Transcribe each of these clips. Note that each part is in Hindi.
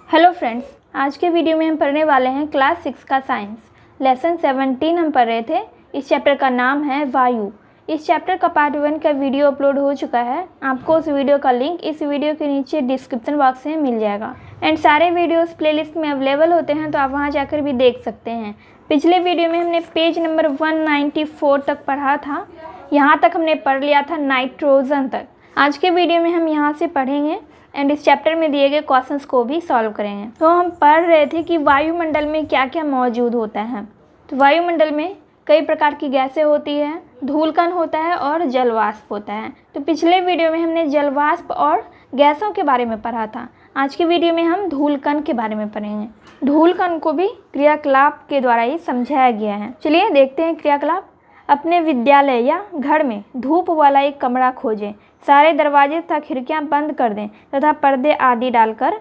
हेलो फ्रेंड्स, आज के वीडियो में हम पढ़ने वाले हैं क्लास 6 का साइंस लेसन 17 हम पढ़ रहे थे। इस चैप्टर का नाम है वायु। इस चैप्टर का पार्ट 1 का वीडियो अपलोड हो चुका है। आपको उस वीडियो का लिंक इस वीडियो के नीचे डिस्क्रिप्शन बॉक्स में मिल जाएगा एंड सारे वीडियोस प्लेलिस्ट में अवेलेबल होते हैं, तो आप वहां जाकर भी देख सकते हैं। पिछले वीडियो में हमने पेज नंबर 194 तक पढ़ा था। यहाँ तक हमने पढ़ लिया था नाइट्रोजन तक। आज के वीडियो में हम यहाँ से पढ़ेंगे एंड इस चैप्टर में दिए गए क्वेश्चंस को भी सॉल्व करेंगे। तो हम पढ़ रहे थे कि वायुमंडल में क्या क्या मौजूद होता है। तो वायुमंडल में कई प्रकार की गैसें होती है, धूलकण होता है और जलवाष्प होता है। तो पिछले वीडियो में हमने जलवाष्प और गैसों के बारे में पढ़ा था। आज के वीडियो में हम धूलकण के बारे में पढ़ेंगे। धूलकण को भी क्रियाकलाप के द्वारा ही समझाया गया है। चलिए देखते हैं क्रियाकलाप। अपने विद्यालय या घर में धूप वाला एक कमरा खोजें। सारे दरवाजे तथा खिड़कियां बंद कर दें तथा पर्दे आदि डालकर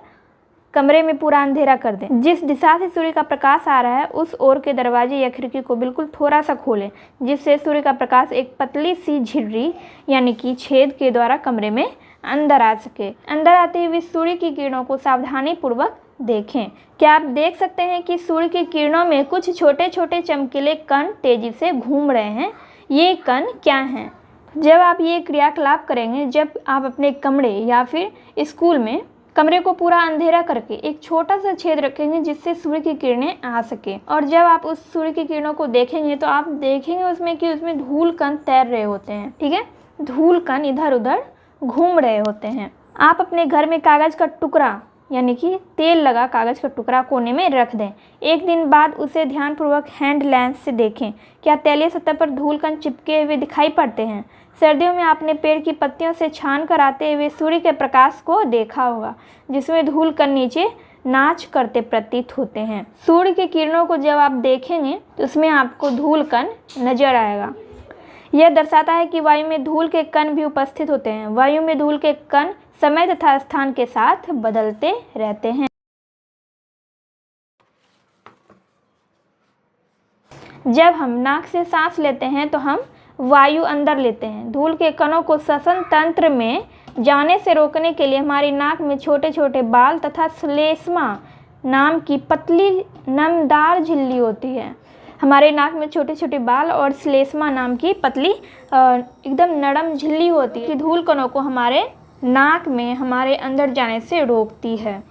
कमरे में पूरा अंधेरा कर दें। जिस दिशा से सूर्य का प्रकाश आ रहा है उस ओर के दरवाजे या खिड़की को बिल्कुल थोड़ा सा खोलें, जिससे सूर्य का प्रकाश एक पतली सी झिर्री यानी कि छेद के द्वारा कमरे में अंदर आ सके। अंदर आते हुए सूर्य की किरणों को सावधानी पूर्वक देखें। क्या आप देख सकते हैं कि सूर्य की किरणों में कुछ छोटे छोटे चमकीले कण तेजी से घूम रहे हैं? ये कण क्या हैं? जब आप ये क्रियाकलाप करेंगे, जब आप अपने कमरे या फिर स्कूल में कमरे को पूरा अंधेरा करके एक छोटा सा छेद रखेंगे जिससे सूर्य की किरणें आ सके, और जब आप उस सूर्य की किरणों को देखेंगे तो आप देखेंगे उसमें कि उसमें धूल कण तैर रहे होते हैं। ठीक है, धूल कण इधर उधर घूम रहे होते हैं। आप अपने घर में कागज का टुकड़ा यानी कि तेल लगा कागज का टुकड़ा कोने में रख दें। एक दिन बाद उसे ध्यानपूर्वक हैंड लेंस से देखें। क्या तैलीय सतह पर धूल कण चिपके हुए दिखाई पड़ते हैं? सर्दियों में आपने पेड़ की पत्तियों से छान कर आते हुए सूर्य के प्रकाश को देखा होगा, जिसमें धूल कण नीचे नाच करते प्रतीत होते हैं। सूर्य की किरणों को जब आप देखेंगे तो उसमें आपको धूल कण नजर आएगा। यह दर्शाता है कि वायु में धूल के कण भी उपस्थित होते हैं। वायु में धूल के कण समय तथा स्थान के साथ बदलते रहते हैं। जब हम नाक से सांस लेते हैं तो हम वायु अंदर लेते हैं। धूल के कणों को श्वसन तंत्र में जाने से रोकने के लिए हमारी नाक में छोटे छोटे बाल तथा श्लेष्मा नाम की पतली नमदार झिल्ली होती है। हमारे नाक में छोटे छोटे बाल और श्लेष्मा नाम की पतली एकदम नरम झिल्ली होती है, धूल कणों को हमारे नाक में हमारे अंदर जाने से रोकती है।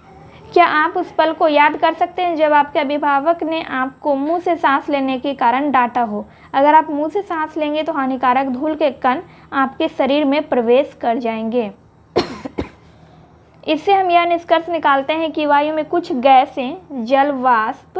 क्या आप उस पल को याद कर सकते हैं जब आपके अभिभावक ने आपको मुंह से सांस लेने के कारण डांटा हो? अगर आप मुंह से सांस लेंगे तो हानिकारक धूल के कण आपके शरीर में प्रवेश कर जाएंगे। इससे हम यह निष्कर्ष निकालते हैं कि वायु में कुछ गैसें, जल वाष्प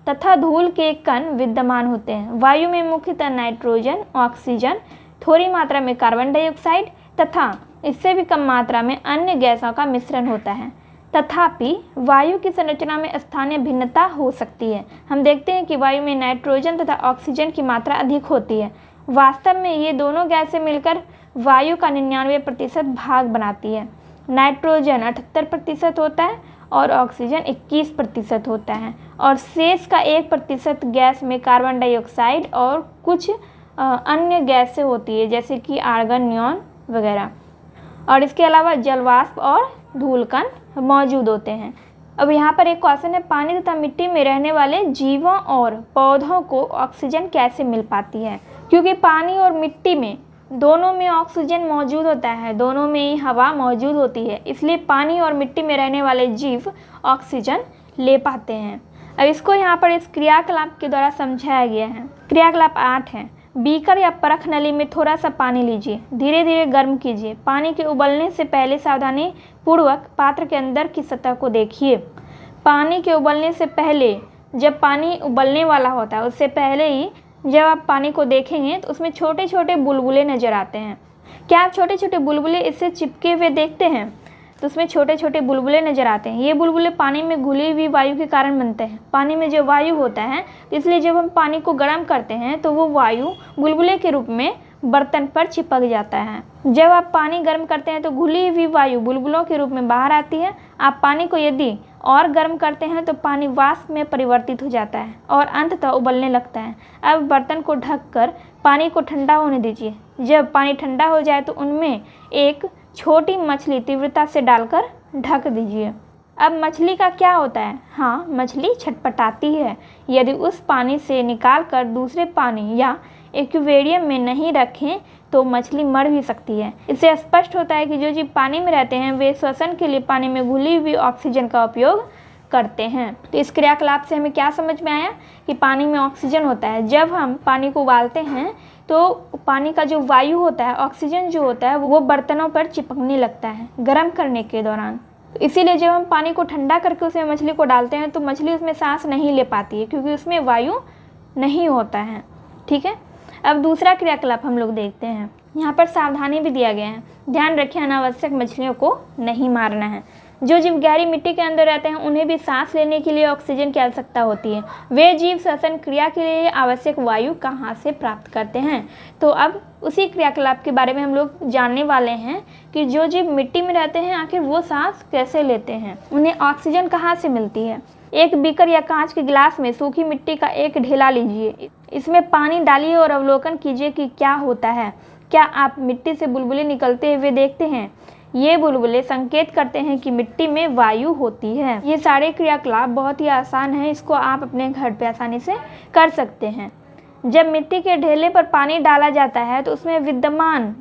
तथा धूल के कण विद्यमान होते हैं। वायु में मुख्यतः नाइट्रोजन, ऑक्सीजन, थोड़ी मात्रा में कार्बन डाइऑक्साइड तथा इससे भी कम मात्रा में अन्य गैसों का मिश्रण होता है। तथापि वायु की संरचना में स्थानीय भिन्नता हो सकती है। हम देखते हैं कि वायु में नाइट्रोजन तथा ऑक्सीजन की मात्रा अधिक होती है। वास्तव में ये दोनों गैसें मिलकर वायु का 99% भाग बनाती है। नाइट्रोजन 78% होता है और ऑक्सीजन 21% होता है, और शेष का 1% गैस में कार्बन डाइऑक्साइड और कुछ अन्य गैसें होती है जैसे कि आर्गन, नियॉन वगैरह, और इसके अलावा जलवाष्प और धूलकण मौजूद होते हैं। अब यहाँ पर एक क्वेश्चन है, पानी तथा मिट्टी में रहने वाले जीवों और पौधों को ऑक्सीजन कैसे मिल पाती है? क्योंकि पानी और मिट्टी में दोनों में ऑक्सीजन मौजूद होता है, दोनों में ही हवा मौजूद होती है, इसलिए पानी और मिट्टी में रहने वाले जीव ऑक्सीजन ले पाते हैं। अब इसको यहाँ पर इस क्रियाकलाप के द्वारा समझाया गया है। क्रियाकलाप 8 है। बीकर या परख नली में थोड़ा सा पानी लीजिए, धीरे धीरे गर्म कीजिए। पानी के उबलने से पहले सावधानी पूर्वक पात्र के अंदर की सतह को देखिए। पानी के उबलने से पहले, जब पानी उबलने वाला होता है उससे पहले ही जब आप पानी को देखेंगे तो उसमें छोटे छोटे बुलबुले नजर आते हैं। क्या आप छोटे छोटे बुलबुले इससे चिपके हुए देखते हैं? तो उसमें छोटे छोटे बुलबुले नजर आते हैं। ये बुलबुले पानी में घुली हुई वायु के कारण बनते हैं। पानी में जो वायु होता है, तो इसलिए जब हम पानी को गर्म करते हैं तो वो वायु बुलबुले के रूप में बर्तन पर चिपक जाता है। जब आप पानी गर्म करते हैं तो घुली हुई वायु बुलबुलों के रूप में बाहर आती है। आप पानी को यदि और गर्म करते हैं तो पानी वाष्प में परिवर्तित हो जाता है और अंततः उबलने लगता है। अब बर्तन को ढककर पानी को ठंडा होने दीजिए। जब पानी ठंडा हो जाए तो उनमें एक छोटी मछली तीव्रता से डालकर ढक दीजिए। अब मछली का क्या होता है? हाँ, मछली छटपटाती है। यदि उस पानी से निकाल कर दूसरे पानी या एक्वेरियम में नहीं रखें तो मछली मर भी सकती है। इससे स्पष्ट होता है कि जो जीव पानी में रहते हैं वे श्वसन के लिए पानी में घुली हुई ऑक्सीजन का उपयोग करते हैं। तो इस क्रियाकलाप से हमें क्या समझ में आया कि पानी में ऑक्सीजन होता है। जब हम पानी को उबालते हैं तो पानी का जो वायु होता है, ऑक्सीजन जो होता है, वो बर्तनों पर चिपकने लगता है गर्म करने के दौरान। इसीलिए जब हम पानी को ठंडा करके उसमें मछली को डालते हैं तो मछली उसमें सांस नहीं ले पाती है, क्योंकि उसमें वायु नहीं होता है। ठीक है, अब दूसरा क्रियाकलाप हम लोग देखते हैं। यहाँ पर सावधानी भी दिया गया है। ध्यान रखें, अनावश्यक मछलियों को नहीं मारना है। जो जीव गहरी मिट्टी के अंदर रहते हैं उन्हें भी सांस लेने के लिए ऑक्सीजन की आवश्यकता होती है। वे जीव श्वसन क्रिया के लिए आवश्यक वायु कहाँ से प्राप्त करते हैं? तो अब उसी क्रियाकलाप के बारे में हम लोग जानने वाले हैं कि जो जीव मिट्टी में रहते हैं आखिर वो सांस कैसे लेते हैं, उन्हें ऑक्सीजन कहाँ से मिलती है। एक बीकर या कांच के गिलास में सूखी मिट्टी का एक ढेला लीजिए, इसमें पानी डालिए और अवलोकन कीजिए कि क्या होता है। क्या आप मिट्टी से बुलबुले निकलते हुए देखते हैं? ये बुलबुले संकेत करते हैं कि मिट्टी में वायु होती है। ये सारे क्रियाकलाप बहुत ही आसान हैं, इसको आप अपने घर पे आसानी से कर सकते हैं। जब मिट्टी के ढेले पर पानी डाला जाता है तो उसमें विद्यमान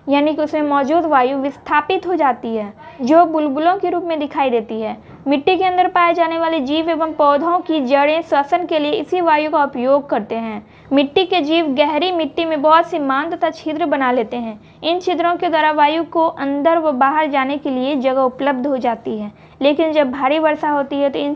यानी कि उसमें मौजूद वायु विस्थापित हो जाती है, जो बुलबुलों के रूप में दिखाई देती है। मिट्टी के अंदर पाए जाने वाले जीव एवं पौधों की जड़ें श्वसन के लिए इसी वायु का उपयोग करते हैं। मिट्टी के जीव गहरी मिट्टी में बहुत सी मान तथा छिद्र बना लेते हैं। इन छिद्रों के द्वारा वायु को अंदर व बाहर जाने के लिए जगह उपलब्ध हो जाती है। लेकिन जब भारी वर्षा होती है तो इन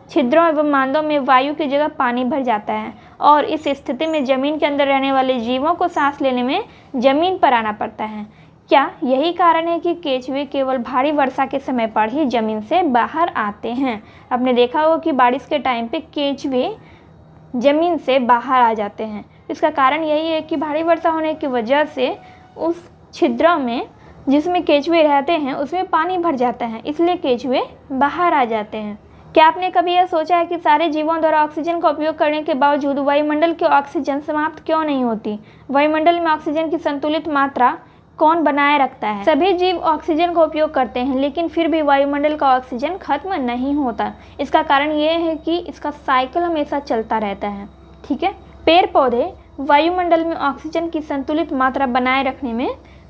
छिद्रों एवं मांदों में वायु की जगह पानी भर जाता है और इस स्थिति में जमीन के अंदर रहने वाले जीवों को सांस लेने में जमीन पर आना पड़ता है। क्या यही कारण है कि केंचुए केवल भारी वर्षा के समय पर ही जमीन से बाहर आते हैं? आपने देखा होगा कि बारिश के टाइम पे केंचुए जमीन से बाहर आ जाते हैं। इसका कारण यही है कि भारी वर्षा होने की वजह से उस छिद्रों में जिसमें केंचुए रहते हैं उसमें पानी भर जाता है, इसलिए केंचुए बाहर आ जाते हैं। क्या आपने कभी यह सोचा है कि सारे जीवों द्वारा ऑक्सीजन का उपयोग करने के बावजूद वायुमंडल की ऑक्सीजन समाप्त क्यों नहीं होती? वायुमंडल में ऑक्सीजन की संतुलित मात्रा कौन बनाए रखता है? सभी जीव ऑक्सीजन का उपयोग करते हैं, लेकिन फिर भी वायुमंडल का ऑक्सीजन खत्म नहीं होता। इसका कारण यह है कि इसका साइकिल हमेशा चलता रहता है। ठीक है, पेड़ पौधे वायुमंडल में ऑक्सीजन की संतुलित मात्रा बनाए रखने में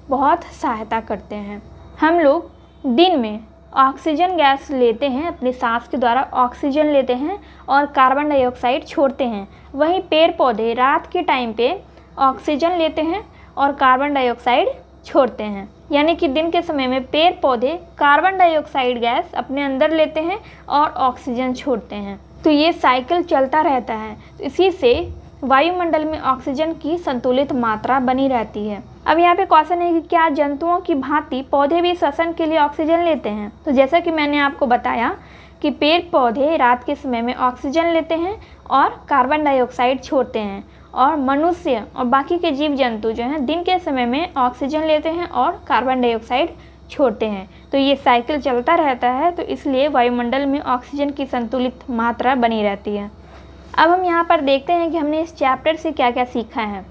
बहुत सहायता करते हैं। हम लोग दिन में ऑक्सीजन गैस लेते हैं, अपनी सांस के द्वारा ऑक्सीजन लेते हैं और कार्बन डाइऑक्साइड छोड़ते हैं। वहीं पेड़ पौधे रात के टाइम पे ऑक्सीजन लेते हैं और कार्बन डाइऑक्साइड छोड़ते हैं। यानी कि दिन के समय में पेड़ पौधे कार्बन डाइऑक्साइड गैस अपने अंदर लेते हैं और ऑक्सीजन छोड़ते हैं। तो ये साइकिल चलता रहता है। इसी से वायुमंडल में ऑक्सीजन की संतुलित मात्रा बनी रहती है। अब यहाँ पे क्वेश्चन है कि क्या जंतुओं की भांति पौधे भी श्वसन के लिए ऑक्सीजन लेते हैं? तो जैसा कि मैंने आपको बताया कि पेड़ पौधे रात के समय में ऑक्सीजन लेते हैं और कार्बन डाइऑक्साइड छोड़ते हैं, और मनुष्य और बाकी के जीव जंतु जो हैं दिन के समय में ऑक्सीजन लेते हैं और कार्बन डाइऑक्साइड छोड़ते हैं। तो ये साइकिल चलता रहता है, तो इसलिए वायुमंडल में ऑक्सीजन की संतुलित मात्रा बनी रहती है। अब हम यहाँ पर देखते हैं कि हमने इस चैप्टर से क्या क्या सीखा है।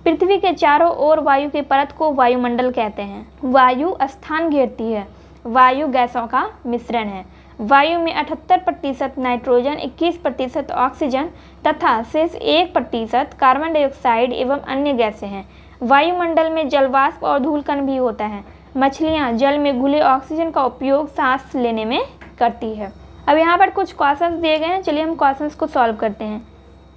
पृथ्वी के चारों ओर वायु के परत को वायुमंडल कहते हैं। वायु स्थान घेरती है। वायु गैसों का मिश्रण है। वायु में 78% नाइट्रोजन, 21% ऑक्सीजन तथा शेष 1% कार्बन डाइऑक्साइड एवं अन्य गैसें हैं। वायुमंडल में जलवाष्प और धूलकण भी होता है। मछलियाँ जल में घुले ऑक्सीजन का उपयोग सांस लेने में करती है। अब यहाँ पर कुछ क्वेश्चंस दिए गए हैं, चलिए हम क्वेश्चंस को सॉल्व करते हैं।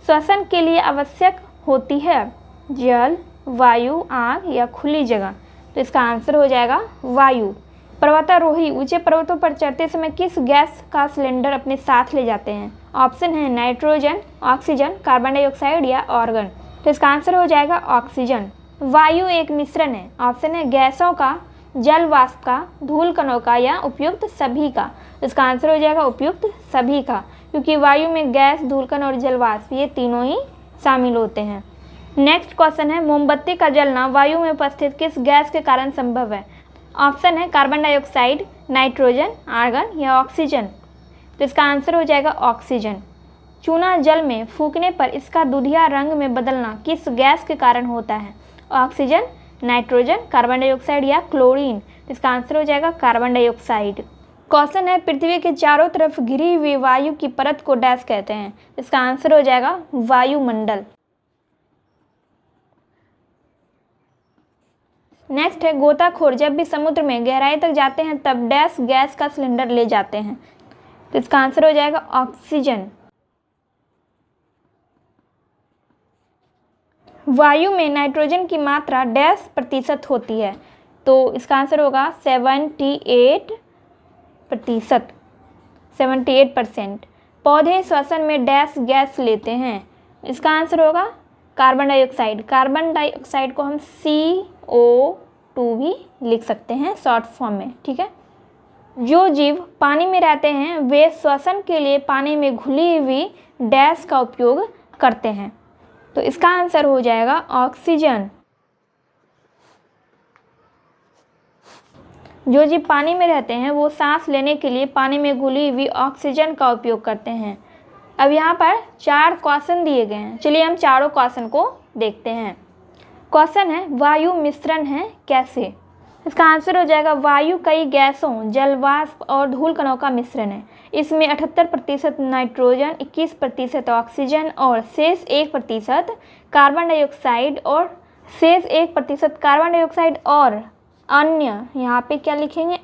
श्वसन के लिए आवश्यक होती है जल, वायु, आग या खुली जगह? तो इसका आंसर हो जाएगा वायु। पर्वतारोही ऊंचे पर्वतों पर चढ़ते समय किस गैस का सिलेंडर अपने साथ ले जाते हैं? ऑप्शन है नाइट्रोजन, ऑक्सीजन, कार्बन डाइऑक्साइड या ऑर्गन। तो इसका आंसर हो जाएगा ऑक्सीजन। वायु एक मिश्रण है। ऑप्शन है गैसों का, जल वाष्प का, धूल कणों का या उपयुक्त सभी का। इसका आंसर हो जाएगा उपयुक्त सभी का, क्योंकि वायु में गैस, धूलकण और जल वाष्प ये तीनों ही शामिल होते हैं। नेक्स्ट क्वेश्चन है मोमबत्ती का जलना वायु में उपस्थित किस गैस के कारण संभव है? ऑप्शन है कार्बन डाइऑक्साइड, नाइट्रोजन, आर्गन या ऑक्सीजन। तो इसका आंसर हो जाएगा ऑक्सीजन। चूना जल में फूंकने पर इसका दूधिया रंग में बदलना किस गैस के कारण होता है? ऑक्सीजन, नाइट्रोजन, कार्बन डाइऑक्साइड या क्लोरीन। तो इसका आंसर हो जाएगा कार्बन डाइऑक्साइड। क्वेश्चन है पृथ्वी के चारों तरफ घिरी हुई वायु की परत को डैश कहते हैं। इसका आंसर हो जाएगा वायुमंडल। नेक्स्ट है गोताखोर जब भी समुद्र में गहराई तक जाते हैं तब डैश गैस का सिलेंडर ले जाते हैं। तो इसका आंसर हो जाएगा ऑक्सीजन। वायु में नाइट्रोजन की मात्रा डैश प्रतिशत होती है। तो इसका आंसर होगा 78%। पौधे श्वसन में डैश गैस लेते हैं। इसका आंसर होगा कार्बन डाइऑक्साइड। कार्बन डाइऑक्साइड को हम CO2 भी लिख सकते हैं शॉर्ट फॉर्म में, ठीक है। जो जीव पानी में रहते हैं वे श्वसन के लिए पानी में घुली हुई डैश का उपयोग करते हैं। तो इसका आंसर हो जाएगा ऑक्सीजन। जो जीव पानी में रहते हैं वो सांस लेने के लिए पानी में घुली हुई ऑक्सीजन का उपयोग करते हैं। अब यहाँ पर 4 क्वेश्चन दिए गए हैं। चलिए हम चारों क्वेश्चन को देखते हैं। क्वेश्चन है वायु मिश्रण है कैसे। इसका आंसर हो जाएगा वायु कई गैसों, जलवाष्प और धूल कणों का मिश्रण है। इसमें 78% नाइट्रोजन, 21% ऑक्सीजन और शेष 1% कार्बन डाइऑक्साइड और अन्य, यहाँ पे क्या लिखेंगे,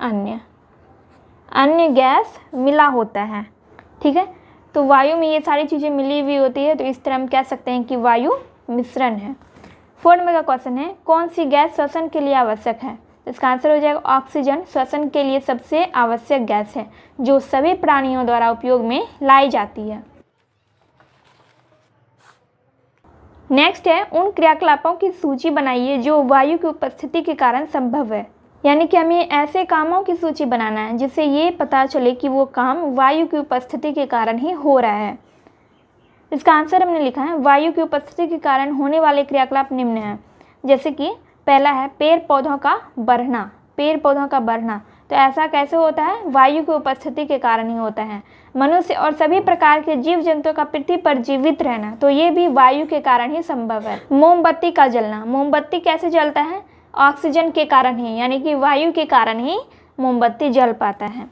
अन्य गैस मिला होता है, ठीक है। तो वायु में ये सारी चीज़ें मिली हुई होती है, तो इस तरह हम कह सकते हैं कि वायु मिश्रण है। 4 नंबर का क्वेश्चन है कौन सी गैस श्वसन के लिए आवश्यक है। इसका आंसर हो जाएगा ऑक्सीजन श्वसन के लिए सबसे आवश्यक गैस है जो सभी प्राणियों द्वारा उपयोग में लाई जाती है। नेक्स्ट है उन क्रियाकलापों की सूची बनाइए जो वायु की उपस्थिति के कारण संभव है। यानी कि हमें ऐसे कामों की सूची बनाना है जिससे ये पता चले कि वो काम वायु की उपस्थिति के कारण ही हो रहा है। इसका आंसर हमने लिखा है वायु की उपस्थिति के कारण होने वाले क्रियाकलाप निम्न हैं। जैसे कि पहला है पेड़ पौधों का बढ़ना। तो ऐसा कैसे होता है, वायु की उपस्थिति के कारण ही होता है। मनुष्य और सभी प्रकार के जीव जंतुओं का पृथ्वी पर जीवित रहना, तो ये भी वायु के कारण ही संभव है। मोमबत्ती का जलना, मोमबत्ती कैसे जलता है, ऑक्सीजन के कारण ही, यानी कि वायु के कारण ही मोमबत्ती जल पाता है।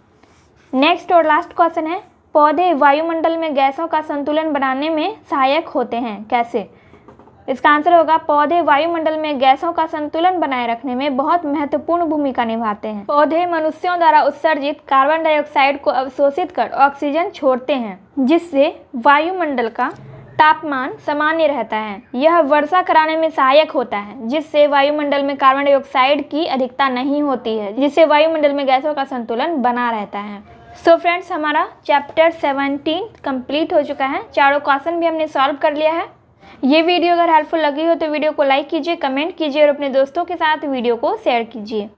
नेक्स्ट और लास्ट क्वेश्चन है पौधे वायुमंडल में गैसों का संतुलन बनाने में सहायक होते हैं कैसे। इसका आंसर होगा पौधे वायुमंडल में गैसों का संतुलन बनाए रखने में बहुत महत्वपूर्ण भूमिका निभाते हैं। पौधे मनुष्यों द्वारा उत्सर्जित कार्बन डाइऑक्साइड को अवशोषित कर ऑक्सीजन छोड़ते हैं जिससे वायुमंडल का तापमान सामान्य रहता है। यह वर्षा कराने में सहायक होता है जिससे वायुमंडल में कार्बन डाइऑक्साइड की अधिकता नहीं होती है, जिससे वायुमंडल में गैसों का संतुलन बना रहता है। सो फ्रेंड्स, हमारा चैप्टर 17 कंप्लीट हो चुका है। चारों क्वेश्चन भी हमने सॉल्व कर लिया है। ये वीडियो अगर हेल्पफुल लगी हो तो वीडियो को लाइक कीजिए, कमेंट कीजिए और अपने दोस्तों के साथ वीडियो को शेयर कीजिए।